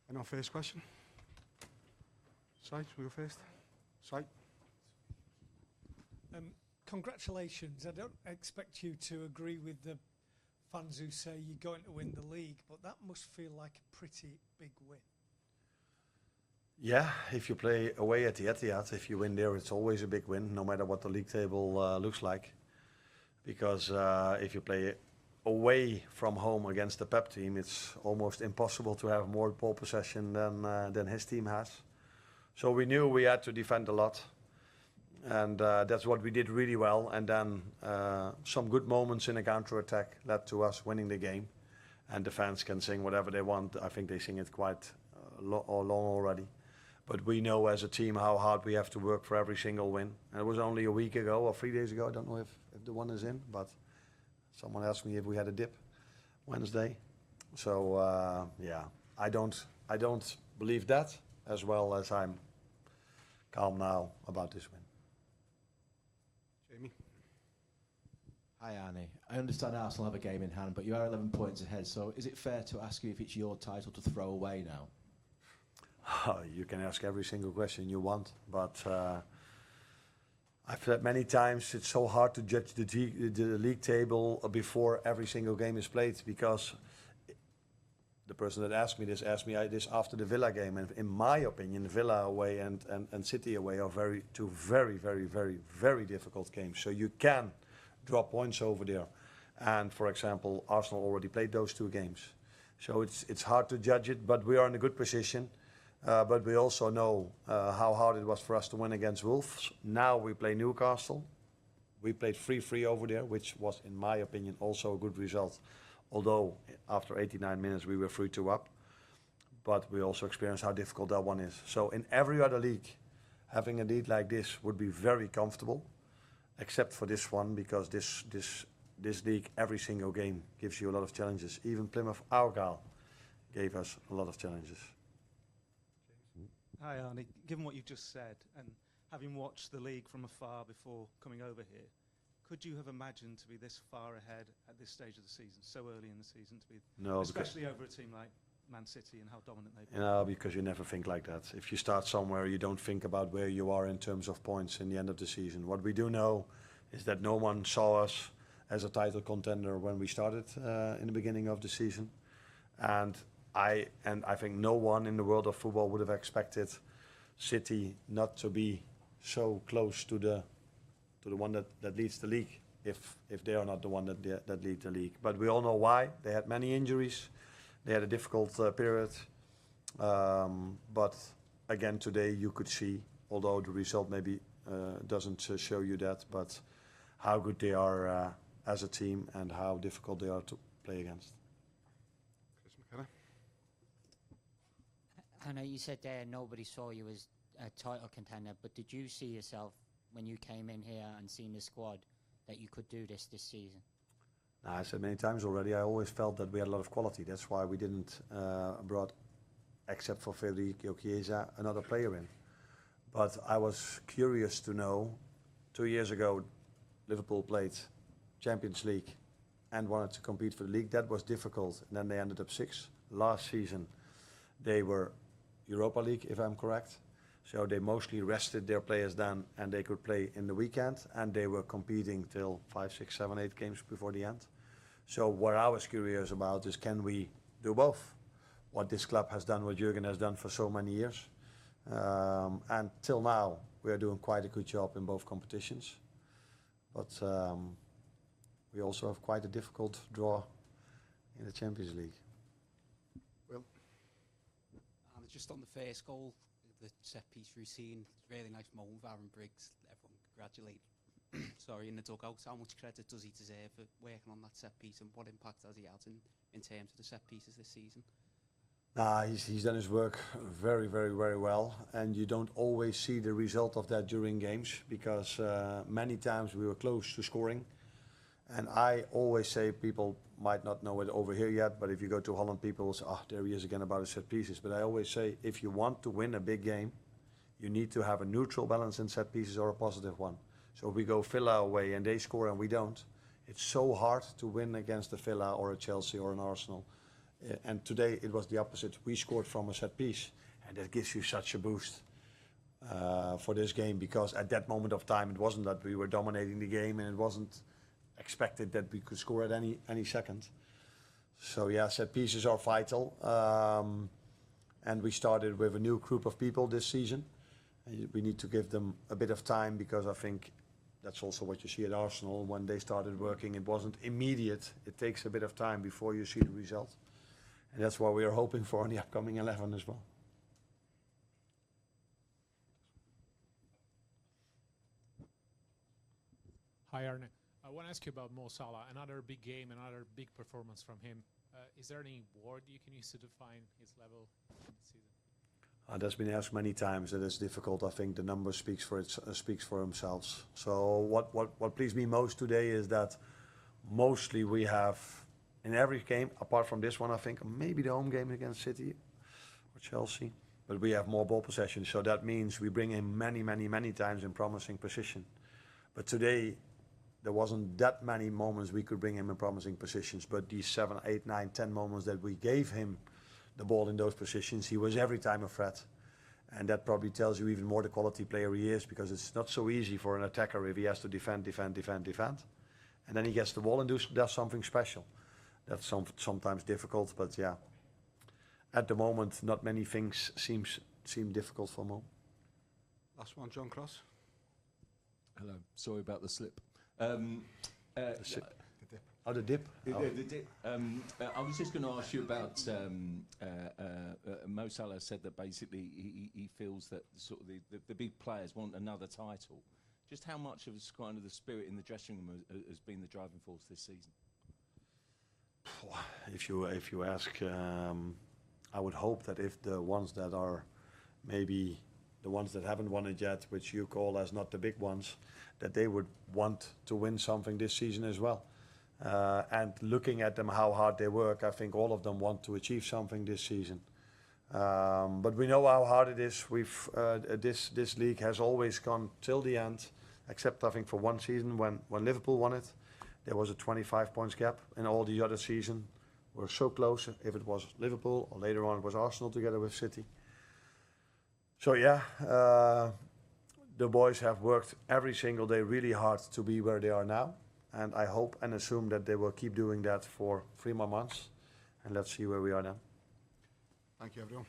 And our first question. Sai, we go first. Sai. Congratulations. I don't expect you to agree with the fans who say you're going to win the league, but that must feel like a pretty big win. Yeah, if you play away at the Etihad, if you win there, it's always a big win, no matter what the league table looks like. Because if you play away from home against the Pep team, it's almost impossible to have more ball possession than his team has. So we knew we had to defend a lot. And that's what we did really well. And then some good moments in a counter-attack led to us winning the game. And the fans can sing whatever they want. I think they sing it quite long already. But we know as a team how hard we have to work for every single win. And it was only a week ago or 3 days ago. I don't know if the one is in, but someone asked me if we had a dip Wednesday. So yeah, I don't believe that, as well as I'm calm now about this win. Jamie. Hi Arnie. I understand Arsenal have a game in hand, but you are 11 points ahead. So is it fair to ask you if it's your title to throw away now? You can ask every single question you want, but I've said many times it's so hard to judge the league table before every single game is played, because the person that asked me this this after the Villa game, and in my opinion, Villa away and City away are two very difficult games. So you can drop points over there, and for example, Arsenal already played those two games, so it's hard to judge it. But we are in a good position. But we also know how hard it was for us to win against Wolves. Now we play Newcastle. We played 3-3 over there, which was, in my opinion, also a good result. Although after 89 minutes we were 3-2 up. But we also experienced how difficult that one is. So in every other league, having a lead like this would be very comfortable, except for this one, because this league, every single game gives you a lot of challenges. Even Plymouth Argyle gave us a lot of challenges. Hi Arnie, given what you've just said and having watched the league from afar before coming over here, could you have imagined to be this far ahead at this stage of the season, so early in the season, to be, no, especially over a team like Man City and how dominant they've been? No, because you never think like that. If you start somewhere, you don't think about where you are in terms of points in the end of the season. What we do know is that no one saw us as a title contender when we started in the beginning of the season. And I think no one in the world of football would have expected City not to be so close to the one that leads the league, if they are not the one that lead the league. But we all know why. They had many injuries. They had a difficult period. But again, today you could see, although the result maybe doesn't show you that, but how good they are as a team and how difficult they are to play against. I know you said there nobody saw you as a title contender, but did you see yourself when you came in here and seen the squad that you could do this season? I said many times already, I always felt that we had a lot of quality. That's why we didn't brought, except for Federico Chiesa, another player in. But I was curious to know, 2 years ago, Liverpool played Champions League and wanted to compete for the league. That was difficult. And then they ended up 6th. Last season, they were Europa League, if I'm correct. So they mostly rested their players then, and they could play in the weekend, and they were competing till 5, 6, 7, 8 games before the end. So what I was curious about is, can we do both? What this club has done, what Jurgen has done for so many years. And till now, we are doing quite a good job in both competitions. But we also have quite a difficult draw in the Champions League. Just on the first goal, the set piece routine, really nice moment with Aaron Briggs. Everyone congratulate. Sorry, in the dugout. How much credit does he deserve for working on that set piece, and what impact has he had in terms of the set pieces this season? He's done his work very well, and you don't always see the result of that during games, because many times we were close to scoring. And I always say, people might not know it over here yet, but if you go to Holland, people will say, there he is again about his set pieces. But I always say, if you want to win a big game, you need to have a neutral balance in set pieces or a positive one. So if we go Villa away and they score and we don't, it's so hard to win against a Villa or a Chelsea or an Arsenal. And today it was the opposite. We scored from a set piece, and that gives you such a boost for this game, because at that moment of time it wasn't that we were dominating the game, and it wasn't expected that we could score at any second. So yeah, set pieces are vital. And we started with a new group of people this season. We need to give them a bit of time, because I think that's also what you see at Arsenal. When they started working, it wasn't immediate. It takes a bit of time before you see the result. And that's what we are hoping for in the upcoming 11 as well. Hi, Arne. I want to ask you about Mo Salah. Another big game, another big performance from him. Is there any word you can use to define his level in the season? That's been asked many times. It is difficult. I think the number speaks for themselves. So what pleased me most today is that mostly we have, in every game, apart from this one, I think, maybe the home game against City or Chelsea, but we have more ball possession. So that means we bring him many times in promising position. But today, there wasn't that many moments we could bring him in promising positions, but these 7, 8, 9, 10 moments that we gave him the ball in those positions, he was every time a threat. And that probably tells you even more the quality player he is, because it's not so easy for an attacker if he has to defend. And then he gets the ball and does something special. That's sometimes difficult, but yeah. At the moment, not many things seem difficult for Mo. Last one, John Cross. Hello. Sorry about the slip. The dip. Oh, the dip. The dip. I was just going to ask you about Mo Salah said that basically he feels that sort of the big players want another title. Just how much of kind of the spirit in the dressing room has been the driving force this season? If you ask, I would hope that if the ones that are maybe the ones that haven't won it yet, which you call as not the big ones, that they would want to win something this season as well. And looking at them, how hard they work, I think all of them want to achieve something this season. But we know how hard it is. This league has always gone till the end, except I think for one season when Liverpool won it. There was a 25 points gap, and all the other season were so close. If it was Liverpool, or later on it was Arsenal together with City. So yeah, the boys have worked every single day really hard to be where they are now. And I hope and assume that they will keep doing that for 3 more months. And let's see where we are now. Thank you, everyone.